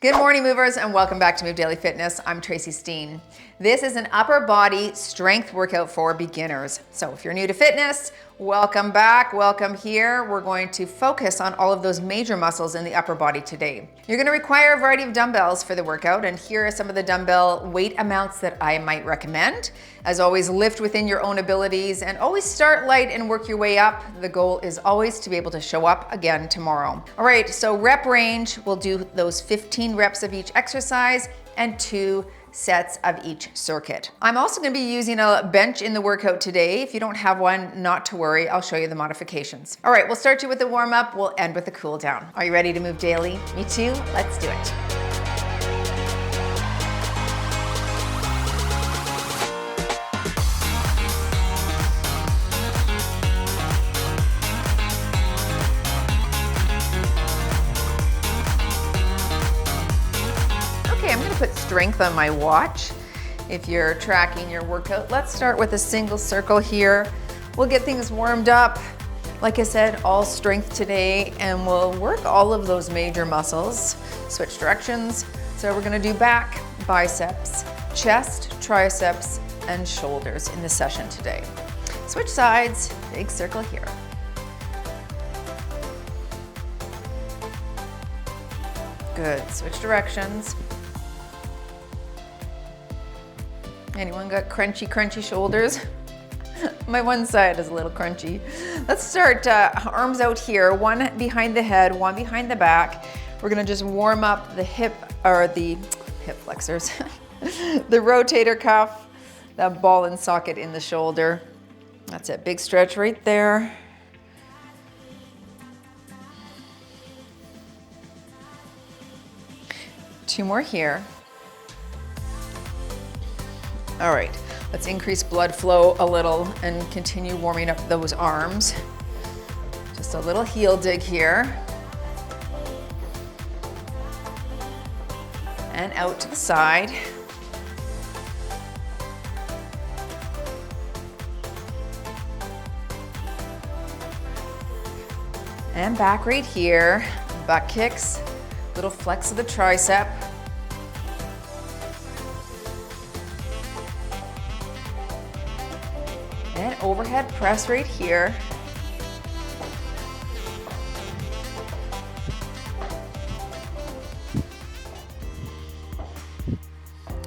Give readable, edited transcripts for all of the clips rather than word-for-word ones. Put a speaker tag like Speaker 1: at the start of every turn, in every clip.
Speaker 1: Good morning, movers, and welcome back to Move Daily Fitness. I'm Tracy Steen. This is an upper body strength workout for beginners. So if you're new to fitness, welcome back, welcome here. We're going to focus on all of those major muscles in the upper body today. You're going to require a variety of dumbbells for the workout, and here are some of the dumbbell weight amounts that I might recommend. As always, lift within your own abilities and always start light and work your way up. The goal is always to be able to show up again tomorrow. All right, so rep range, we'll do those 15 reps of each exercise and 2 sets of each circuit. I'm also going to be using a bench in the workout today. If you don't have one, not to worry, I'll show you the modifications. All right, we'll start you with the warm up, we'll end with the cool down. Are you ready to move daily? Me too, let's do it. I'm going to put strength on my watch. If you're tracking your workout, let's start with a single circle here. We'll get things warmed up. Like I said, all strength today, and we'll work all of those major muscles. Switch directions. So we're going to do back, biceps, chest, triceps, and shoulders in the session today. Switch sides, big circle here. Good, switch directions. Anyone got crunchy shoulders? My one side is a little crunchy. Let's start arms out here, one behind the head, one behind the back. We're gonna just warm up the hip flexors, the rotator cuff, that ball and socket in the shoulder. That's it, big stretch right there. Two more here. All right, let's increase blood flow a little and continue warming up those arms. Just a little heel dig here. And out to the side. And back right here, butt kicks, little flex of the tricep. And overhead press right here.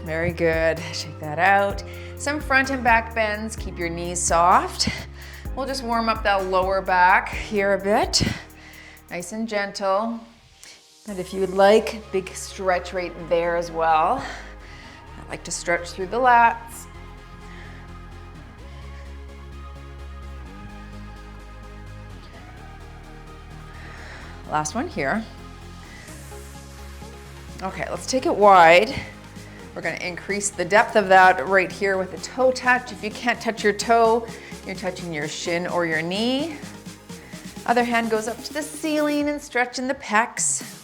Speaker 1: Very good, shake that out. Some front and back bends, keep your knees soft. We'll just warm up that lower back here a bit. Nice and gentle. And if you would like, big stretch right there as well. I like to stretch through the lats. Last one here. Okay, let's take it wide. We're gonna increase the depth of that right here with a toe touch. If you can't touch your toe, you're touching your shin or your knee. Other hand goes up to the ceiling and stretching the pecs.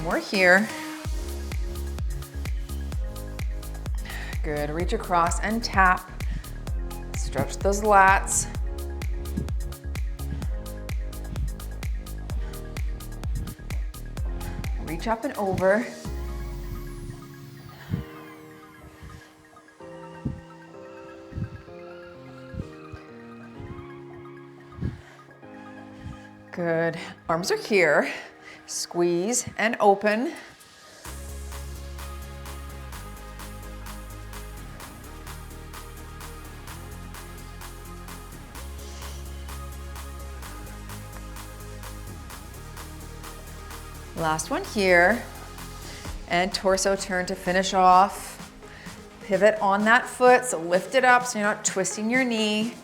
Speaker 1: More here. Good, reach across and tap. Stretch those lats. Reach up and over. Good, arms are here. Squeeze and open. Last one here. And torso turn to finish off. Pivot on that foot, so lift it up so you're not twisting your knee.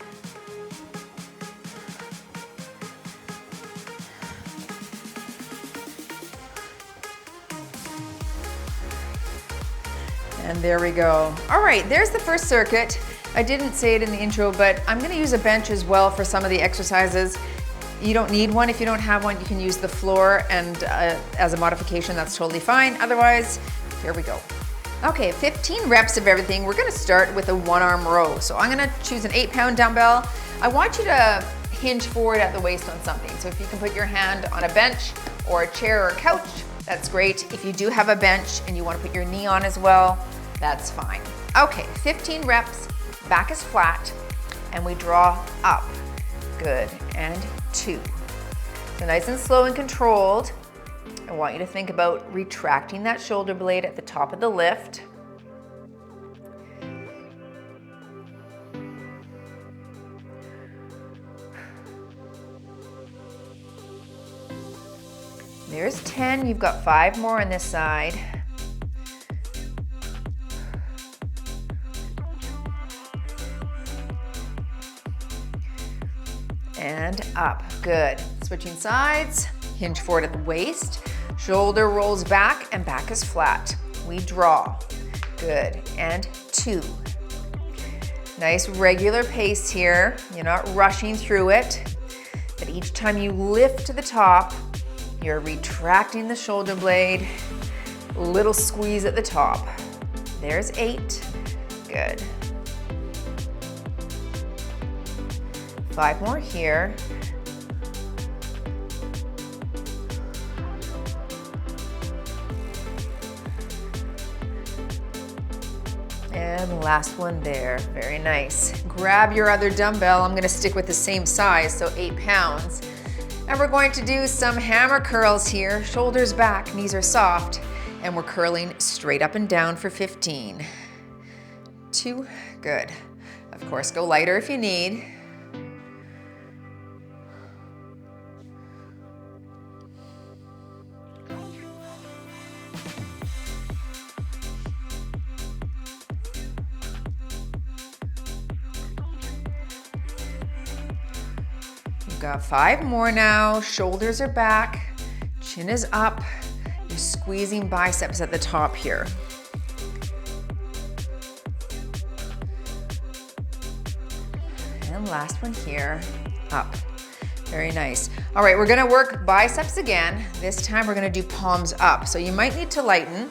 Speaker 1: And there we go. All right, there's the first circuit. I didn't say it in the intro, but I'm gonna use a bench as well for some of the exercises. You don't need one. If you don't have one, you can use the floor, and as a modification, that's totally fine. Otherwise, here we go. Okay, 15 reps of everything. We're gonna start with a 1-arm row. So I'm gonna choose an 8-pound dumbbell. I want you to hinge forward at the waist on something. So if you can put your hand on a bench or a chair or a couch, that's great. If you do have a bench and you wanna put your knee on as well, that's fine. Okay, 15 reps, back is flat, and we draw up. Good, and 2. So nice and slow and controlled. I want you to think about retracting that shoulder blade at the top of the lift. There's 10, you've got 5 more on this side. And up, good. Switching sides, hinge forward at the waist, shoulder rolls back and back is flat. We draw, good, and 2. Nice regular pace here. You're not rushing through it, but each time you lift to the top, you're retracting the shoulder blade, little squeeze at the top. There's 8, good. 5 more here. And last one there, very nice. Grab your other dumbbell. I'm gonna stick with the same size, so 8 pounds. And we're going to do some hammer curls here. Shoulders back, knees are soft, and we're curling straight up and down for 15. 2, good. Of course, go lighter if you need. Got 5 more now. Shoulders are back, chin is up. You're squeezing biceps at the top here. And last one here, up. Very nice. All right, we're gonna work biceps again. This time we're gonna do palms up. So you might need to lighten.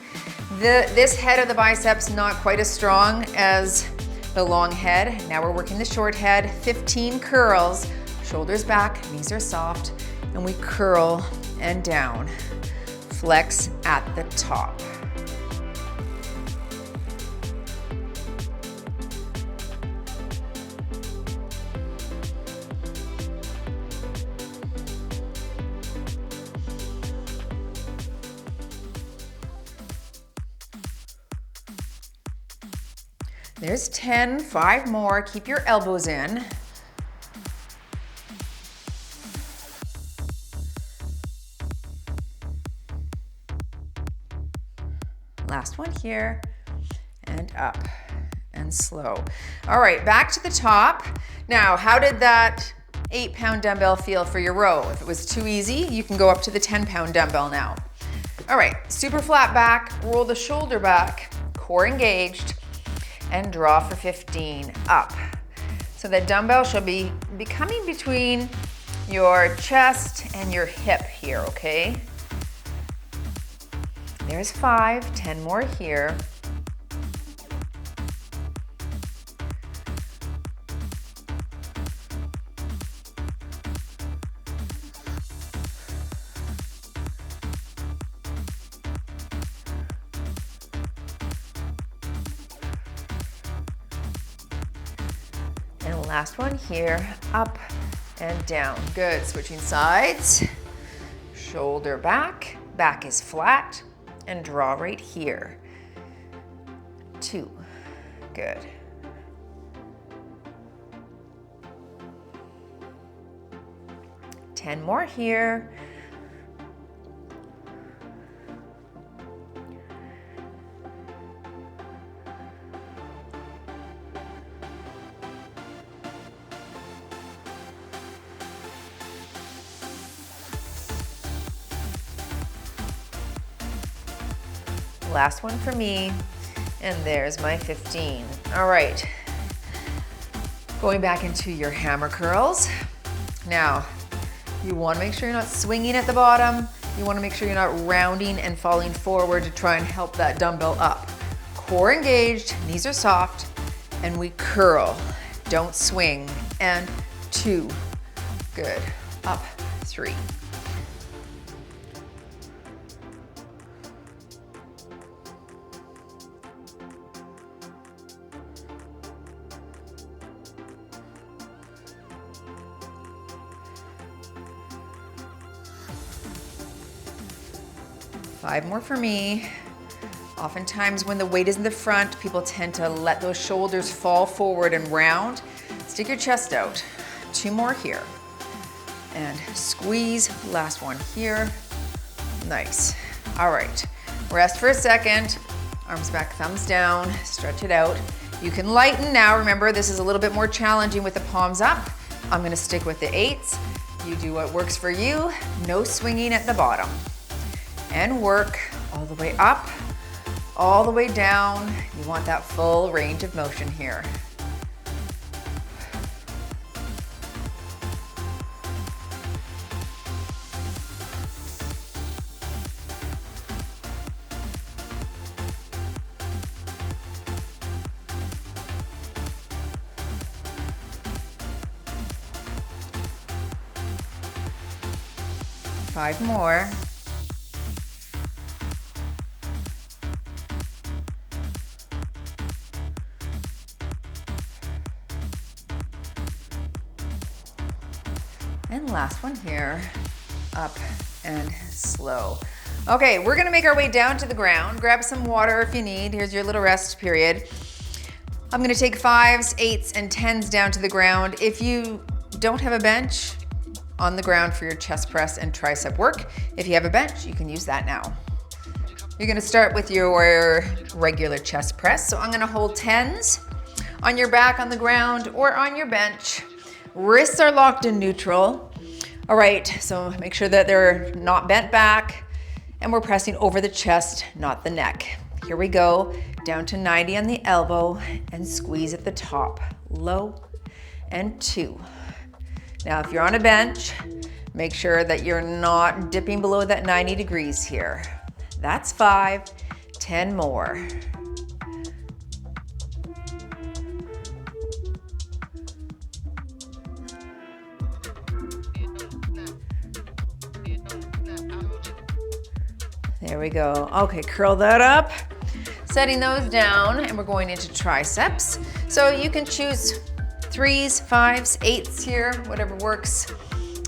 Speaker 1: This head of the biceps not quite as strong as the long head. Now we're working the short head. 15 curls. Shoulders back, knees are soft, and we curl and down. Flex at the top. There's 10, 5 more. Keep your elbows in. Last one here, and up, and slow. All right, back to the top. Now, how did that 8-pound dumbbell feel for your row? If it was too easy, you can go up to the 10-pound dumbbell now. All right, super flat back, roll the shoulder back, core engaged, and draw for 15, up. So the dumbbell should be coming between your chest and your hip here, okay? There's 5, 10 more here. And last one here, up and down. Good, switching sides. Shoulder back, back is flat. And draw right here. 2, good. Ten more here. Last one for me, and there's my 15. All right, going back into your hammer curls. Now, you wanna make sure you're not swinging at the bottom. You wanna make sure you're not rounding and falling forward to try and help that dumbbell up. core engaged, knees are soft, and we curl. Don't swing. And 2. Good. Up. 3. Five more for me. Oftentimes when the weight is in the front, people tend to let those shoulders fall forward and round. Stick your chest out. 2 more here. And squeeze, last one here. Nice. All right, rest for a second. Arms back, thumbs down, stretch it out. You can lighten now. Remember, this is a little bit more challenging with the palms up. I'm gonna stick with the 8s. You do what works for you. No swinging at the bottom. And work all the way up, all the way down. You want that full range of motion here. Five more. And last one here, up and slow. Okay, we're gonna make our way down to the ground. Grab some water if you need. Here's your little rest period. I'm gonna take 5s, 8s, and 10s down to the ground. If you don't have a bench, on the ground for your chest press and tricep work. If you have a bench, you can use that now. You're gonna start with your regular chest press. So I'm gonna hold 10s on your back on the ground or on your bench. Wrists are locked in neutral. All right, so make sure that they're not bent back and we're pressing over the chest, not the neck. Here we go, down to 90 on the elbow and squeeze at the top. Low and 2. Now, if you're on a bench, make sure that you're not dipping below that 90 degrees here. That's 5, 10 more. There we go. Okay, curl that up. Setting those down, and we're going into triceps. So you can choose 3s, 5s, 8s here, whatever works.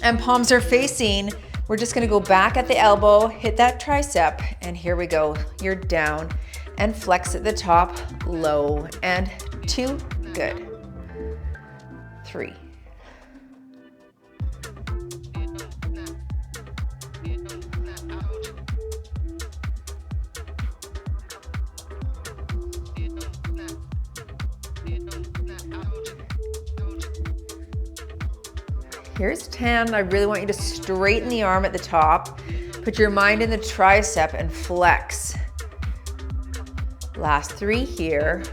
Speaker 1: And palms are facing. We're just gonna go back at the elbow, hit that tricep, and here we go. You're down and flex at the top, low, and 2, good. 3. Here's 10. I really want you to straighten the arm at the top. Put your mind in the tricep and flex. Last 3 here.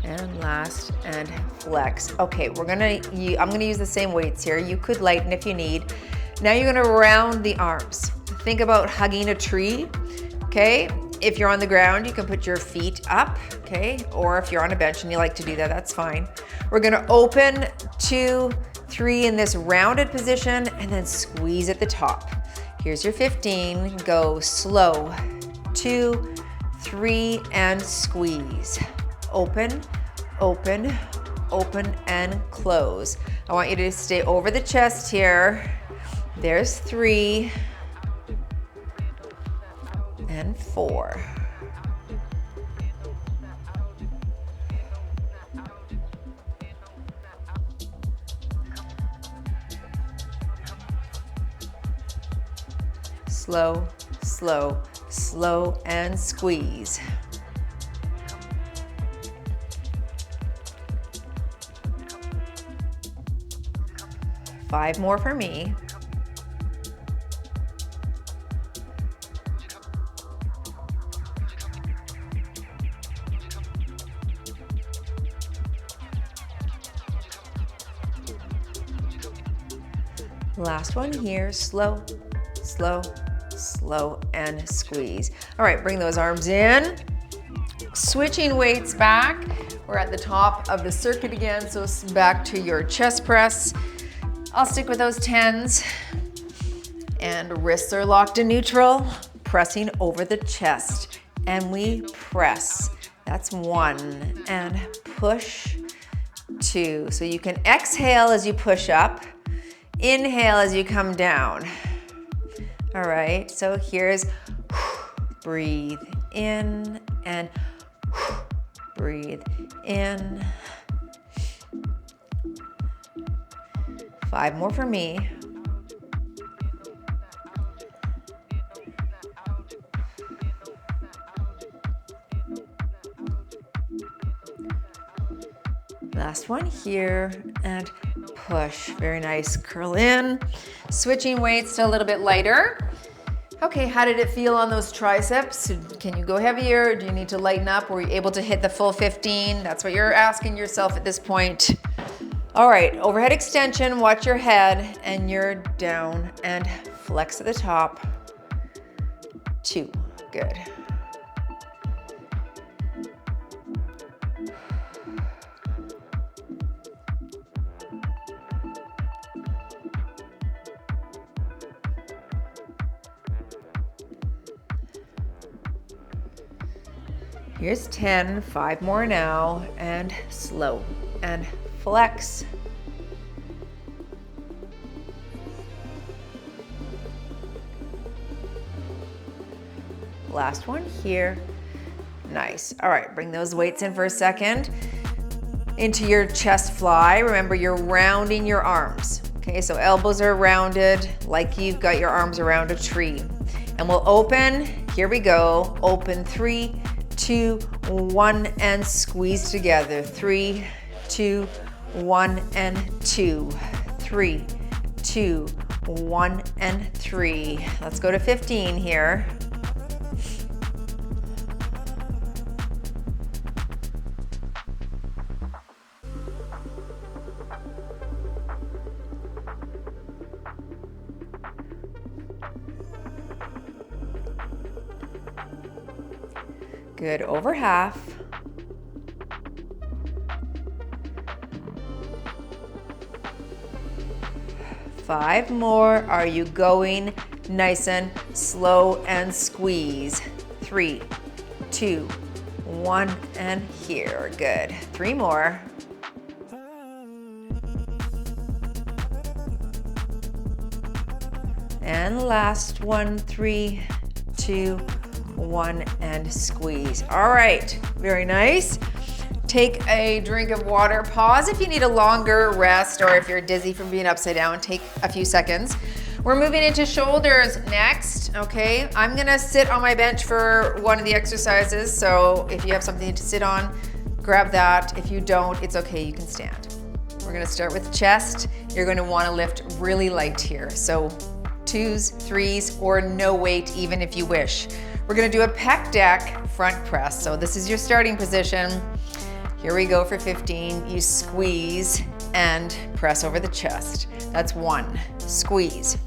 Speaker 1: And last and flex. Okay, I'm gonna use the same weights here. You could lighten if you need. Now you're gonna round the arms. Think about hugging a tree, okay? If you're on the ground, you can put your feet up, okay? Or if you're on a bench and you like to do that, that's fine. We're gonna open 2, 3 in this rounded position and then squeeze at the top. Here's your 15, go slow. 2, 3, and squeeze. Open, open, open, and close. I want you to stay over the chest here. There's 3. And 4. Slow, slow, slow, and squeeze. Five more for me. Last one here, slow, slow, slow. slow, and squeeze. All right, bring those arms in. Switching weights back. We're at the top of the circuit again, so back to your chest press. I'll stick with those 10s. And wrists are locked in neutral, pressing over the chest. And we press. That's 1. And push, 2. So you can exhale as you push up, inhale as you come down. All right, so here's breathe in and breathe in. 5 more for me. Last one here, and push. Very nice. Curl in. Switching weights to a little bit lighter. Okay, how did it feel on those triceps? Can you go heavier? Do you need to lighten up? Were you able to hit the full 15? That's what you're asking yourself at this point. All right, overhead extension, watch your head, and you're down, and flex at the top. 2, good. Here's 10, 5 more now, and slow, and flex. Last one here. Nice. All right, bring those weights in for a second. Into your chest fly. Remember, you're rounding your arms. Okay, so elbows are rounded like you've got your arms around a tree. And we'll open. Here we go. Open 3, 2, 1, and squeeze together. 3, 2, 1, and 2. 3, 2, 1, and 3. Let's go to 15 here. Good, over half. Five more. Are you going? Nice and slow and squeeze. 3, 2, 1, and here. Good. 3 more. And last one. 3, 2, 1, and squeeze. All right, very nice. Take a drink of water. Pause if you need a longer rest or if you're dizzy from being upside down, take a few seconds. We're moving into shoulders next, okay? I'm gonna sit on my bench for one of the exercises, so if you have something to sit on, grab that. If you don't, it's okay, you can stand. We're gonna start with chest. You're gonna wanna lift really light here. So 2s, 3s, or no weight even if you wish. We're gonna do a pec deck front press. So this is your starting position. Here we go for 15. You squeeze and press over the chest. That's 1, squeeze.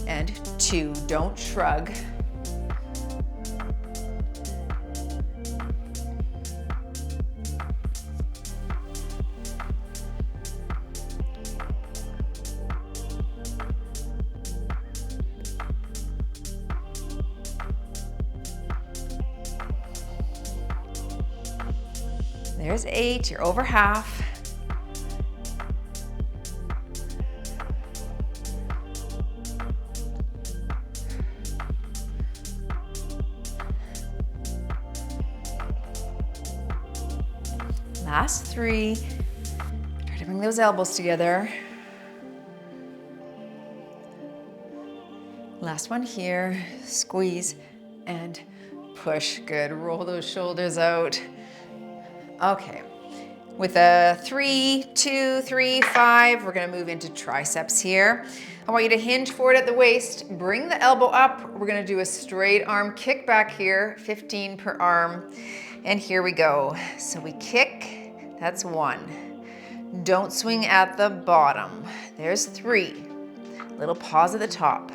Speaker 1: And 2, don't shrug. There's 8, you're over half. Last 3. Try to bring those elbows together. Last one here, squeeze and push. Good, roll those shoulders out. Okay, with a 3, 2, 3, 5, we're gonna move into triceps here. I want you to hinge forward at the waist, bring the elbow up. We're gonna do a straight arm kick back here, 15 per arm. And here we go. So we kick, that's 1. Don't swing at the bottom. There's 3. Little pause at the top.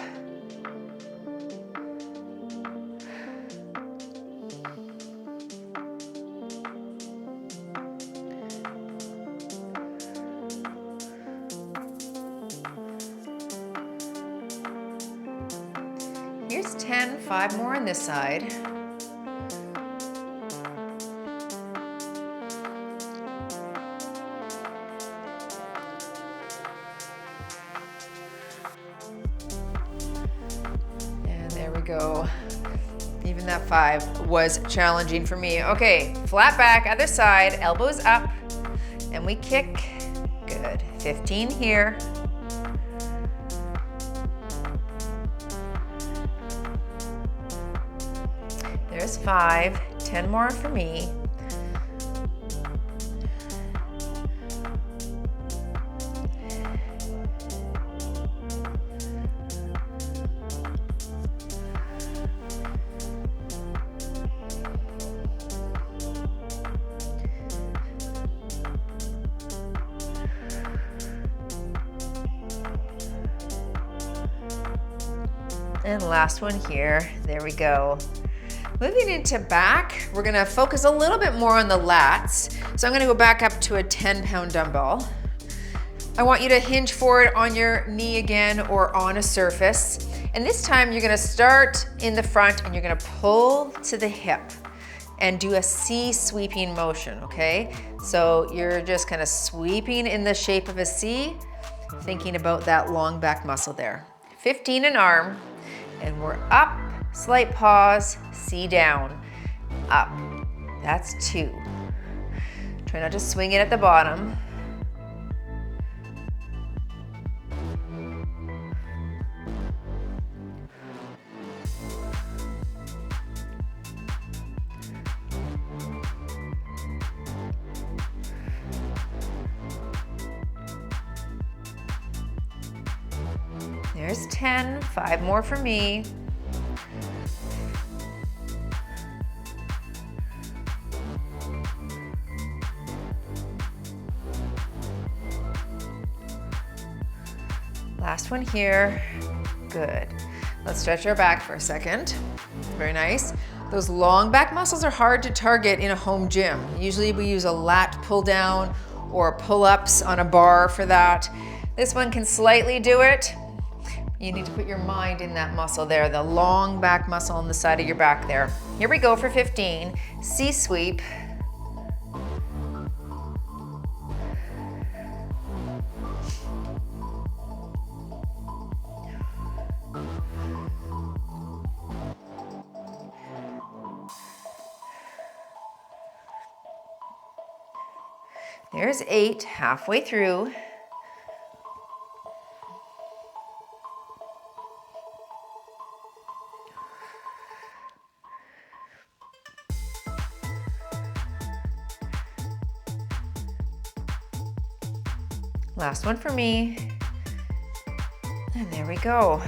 Speaker 1: There's 10, 5 more on this side. And there we go. Even that 5 was challenging for me. Okay, flat back, other side, elbows up, and we kick. Good. 15 here. There's 5, 10 more for me. And last one here, there we go. Moving into back, we're gonna focus a little bit more on the lats. So I'm gonna go back up to a 10-pound dumbbell. I want you to hinge forward on your knee again or on a surface. And this time you're gonna start in the front and you're gonna pull to the hip and do a C sweeping motion, okay? So you're just kind of sweeping in the shape of a C, thinking about that long back muscle there. 15 an arm. And we're up, slight pause, C down, up. That's 2. Try not to swing it at the bottom. There's 10, 5 more for me. Last one here, good. Let's stretch our back for a second. Very nice. Those long back muscles are hard to target in a home gym. Usually we use a lat pull down or pull-ups on a bar for that. This one can slightly do it. You need to put your mind in that muscle there, the long back muscle on the side of your back there. Here we go for 15, C sweep. There's 8, halfway through. Last one for me. And there we go.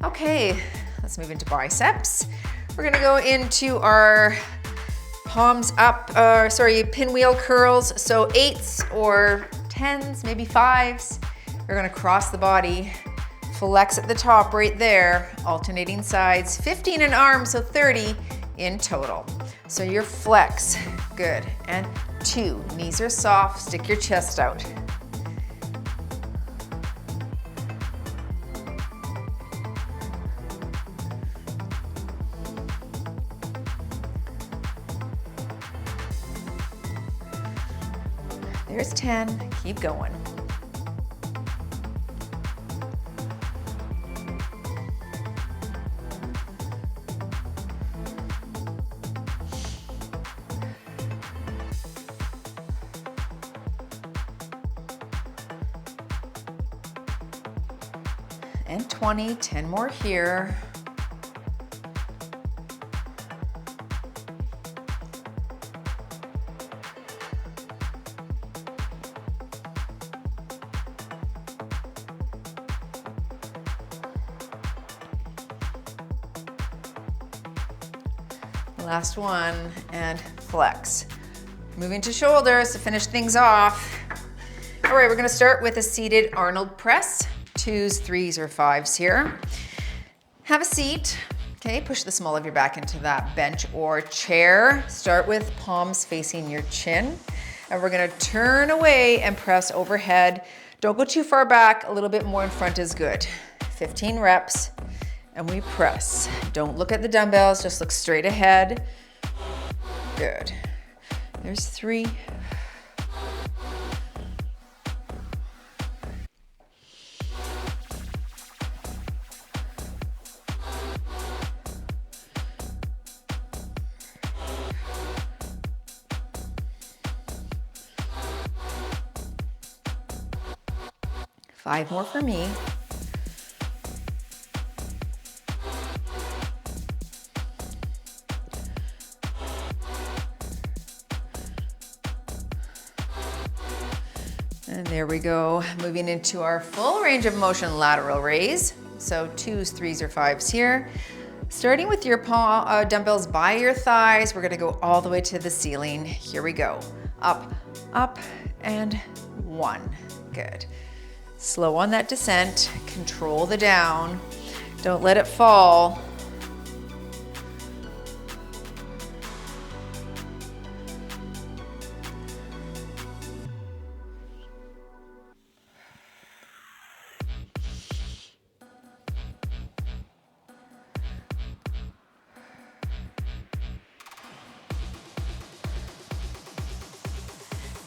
Speaker 1: Okay, let's move into biceps. We're gonna go into our palms up, pinwheel curls. So 8s or 10s, maybe 5s. You're gonna cross the body, flex at the top right there, alternating sides. 15 an arm, so 30 in total. So your flex, good. And 2, knees are soft, stick your chest out. There's 10, keep going. And 20, 10 more here. Last one, and flex. Moving to shoulders to finish things off. All right, we're gonna start with a seated Arnold press. 2s, 3s, or 5s here. Have a seat. Okay, push the small of your back into that bench or chair. Start with palms facing your chin. And we're gonna turn away and press overhead. Don't go too far back, a little bit more in front is good. 15 reps. and we press. Don't look at the dumbbells, just look straight ahead. Good. There's 3. 5 more for me. And there we go, moving into our full range of motion lateral raise. So 2s, 3s, or 5s here. Starting with your dumbbells by your thighs, we're gonna go all the way to the ceiling. Here we go. Up, up, and 1. Good. Slow on that descent, control the down. Don't let it fall.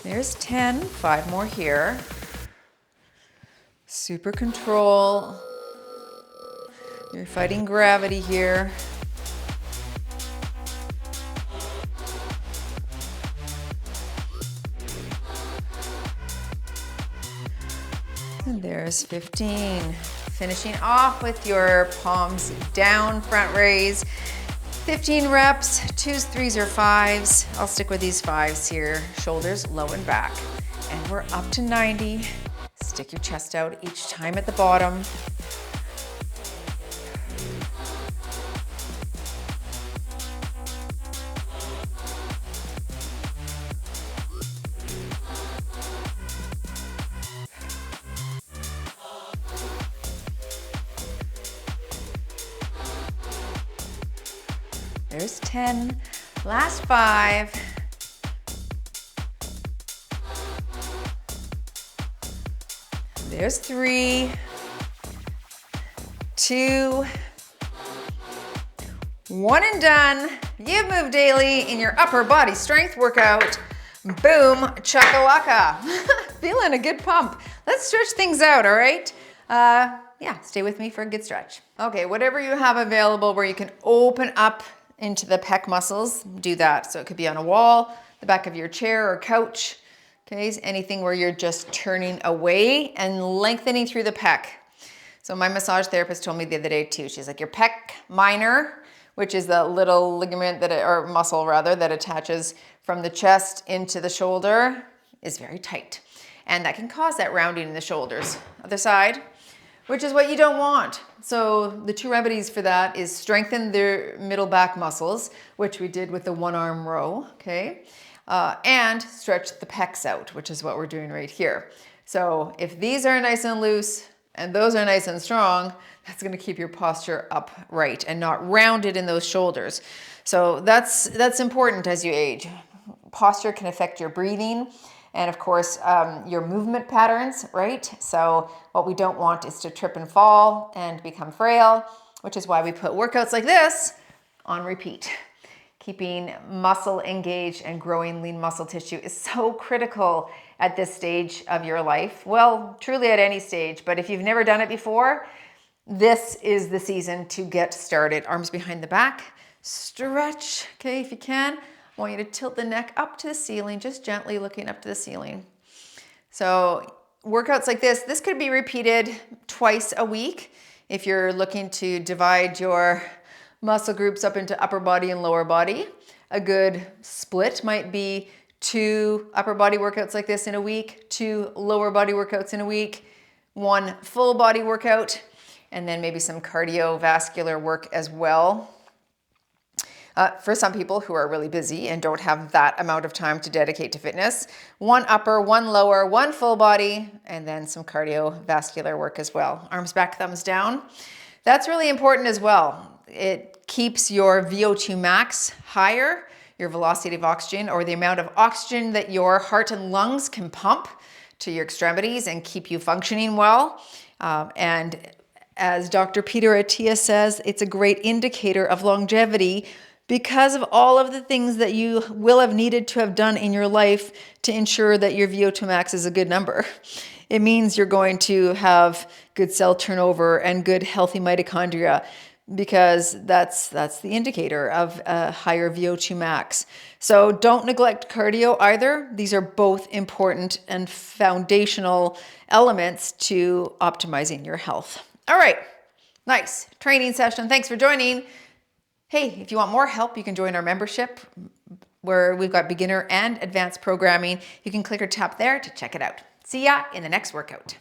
Speaker 1: There's 10, 5 more here. Super control. You're fighting gravity here. And there's 15. Finishing off with your palms down, front raise. 15 reps, 2s, 3s, or 5s. I'll stick with these 5s here. Shoulders low and back. And we're up to 90. Stick your chest out each time at the bottom. There's 10, last 5. There's 3, 2, 1 and done. You've moved daily in your upper body strength workout. Boom, chaka waka. Feeling a good pump. Let's stretch things out, all right? Yeah, stay with me for a good stretch. Okay, whatever you have available where you can open up into the pec muscles, do that. So it could be on a wall, the back of your chair or couch. Okay, anything where you're just turning away and lengthening through the pec. So my massage therapist told me the other day too, she's like, your pec minor, which is the little ligament that, or muscle rather, that attaches from the chest into the shoulder, is very tight. And that can cause that rounding in the shoulders. Other side, which is what you don't want. So the 2 remedies for that is strengthen the middle back muscles, which we did with the 1-arm row, okay? And stretch the pecs out, which is what we're doing right here. So if these are nice and loose and those are nice and strong, that's gonna keep your posture upright and not rounded in those shoulders. So that's important as you age. Posture can affect your breathing and of course your movement patterns, right? So what we don't want is to trip and fall and become frail, which is why we put workouts like this on repeat. Keeping muscle engaged and growing lean muscle tissue is so critical at this stage of your life. Well, truly at any stage, but if you've never done it before, this is the season to get started. Arms behind the back, stretch, okay, if you can. I want you to tilt the neck up to the ceiling, just gently looking up to the ceiling. So workouts like this could be repeated twice a week if you're looking to divide your muscle groups up into upper body and lower body. A good split might be 2 upper body workouts like this in a week, 2 lower body workouts in a week, 1 full body workout, and then maybe some cardiovascular work as well. For some people who are really busy and don't have that amount of time to dedicate to fitness, 1 upper, 1 lower, 1 full body, and then some cardiovascular work as well. Arms back, thumbs down. That's really important as well. It keeps your VO2 max higher, your velocity of oxygen, or the amount of oxygen that your heart and lungs can pump to your extremities and keep you functioning well. And As Dr. Peter Attia says, it's a great indicator of longevity because of all of the things that you will have needed to have done in your life to ensure that your VO2 max is a good number. It means you're going to have good cell turnover and good healthy mitochondria, because that's the indicator of a higher VO2 max. So don't neglect cardio either. These are both important and foundational elements to optimizing your health. All right, nice training session. Thanks for joining. Hey, if you want more help, you can join our membership where we've got beginner and advanced programming. You can click or tap there to check it out. See ya in the next workout.